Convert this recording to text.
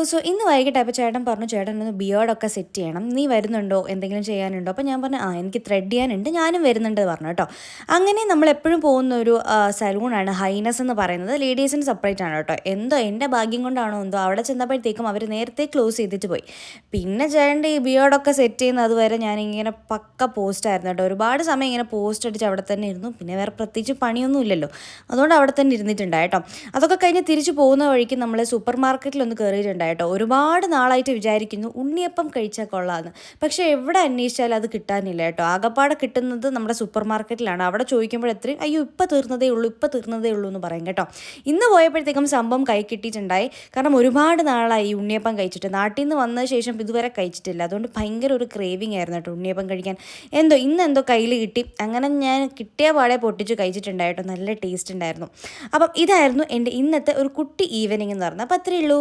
So ഇന്ന് വൈകിട്ടായപ്പോൾ ചേട്ടൻ പറഞ്ഞു ചേട്ടനൊന്ന് ബിയേർഡൊക്കെ സെറ്റ് ചെയ്യണം. നീ വരുന്നുണ്ടോ? എന്തെങ്കിലും ചെയ്യാനുണ്ടോ? അപ്പോൾ ഞാൻ പറഞ്ഞു എനിക്ക് ത്രെഡ് ചെയ്യാനുണ്ട്, ഞാനും വരുന്നുണ്ട് പറഞ്ഞു കേട്ടോ. അങ്ങനെ നമ്മളെപ്പോഴും പോകുന്ന ഒരു സലൂണാണ് ഹൈനസ് എന്ന് പറയുന്നത്. ലേഡീസിന് സെപ്പറേറ്റ് ആണ് കേട്ടോ. എന്തോ എൻ്റെ ഭാഗ്യം കൊണ്ടാണോ എന്തോ അവിടെ ചെന്നപ്പോഴത്തേക്കും അവർ നേരത്തെ ക്ലോസ് ചെയ്തിട്ട് പോയി. പിന്നെ ചേട്ടൻ്റെ ഈ ബിയേർഡൊക്കെ സെറ്റ് ചെയ്യുന്നത് അതുവരെ ഞാനിങ്ങനെ പക്ക പോസ്റ്റായിരുന്നു കേട്ടോ. ഒരുപാട് സമയം ഇങ്ങനെ പോസ്റ്റ് അടിച്ച് അവിടെ തന്നെ ഇരുന്നു. പിന്നെ വേറെ പ്രത്യേകിച്ച് പണിയൊന്നും ഇല്ലല്ലോ, അതുകൊണ്ട് അവിടെ തന്നെ ഇരുന്നിട്ടുണ്ടായിട്ടോ. അതൊക്കെ കഴിഞ്ഞ് തിരിച്ചു പോകുന്ന വഴിക്ക് നമ്മൾ സൂപ്പർ മാർക്കറ്റിലൊന്ന് കയറിയിട്ടുണ്ടായിട്ടോ. ഒരുപാട് നാളായിട്ട് വിചാരിക്കുന്നു ഉണ്ണിയപ്പം കഴിച്ചാൽ കൊള്ളാമെന്ന്. പക്ഷേ എവിടെ അന്വേഷിച്ചാലും അത് കിട്ടാനില്ല കേട്ടോ. ആകപ്പാടെ കിട്ടുന്നത് നമ്മുടെ സൂപ്പർ മാർക്കറ്റിലാണ്. അവിടെ ചോദിക്കുമ്പോഴത്രയും അയ്യോ ഇപ്പം തീർന്നതേ ഉള്ളൂ എന്ന് പറയും കേട്ടോ. ഇന്ന് പോയപ്പോഴത്തേക്കും സംഭവം കൈ കിട്ടിയിട്ടുണ്ടായി. കാരണം ഒരുപാട് നാളായി ഉണ്ണിയപ്പം കഴിച്ചിട്ട്. നാട്ടിൽ നിന്ന് വന്ന ശേഷം ഇതുവരെ കഴിച്ചിട്ടില്ല. അതുകൊണ്ട് ഭയങ്കര ഒരു ക്രേവിങ് ആയിരുന്നു കേട്ടോ ഉണ്ണിയപ്പം കഴിക്കാൻ. ഇന്നെന്തോ കയ്യിൽ കിട്ടി. അങ്ങനെ ഞാൻ കിട്ടിയ പാടെ പൊട്ടിച്ച് കഴിച്ചിട്ടുണ്ടായിട്ടോ. നല്ല ടേസ്റ്റ് ഉണ്ടായിരുന്നു. അപ്പം ഇതായിരുന്നു എൻ്റെ ഇന്നത്തെ ഒരു കുട്ടി ഈവനിങ് എന്ന് പറഞ്ഞാൽ. അപ്പോൾ അത്രയേ ഉള്ളൂ.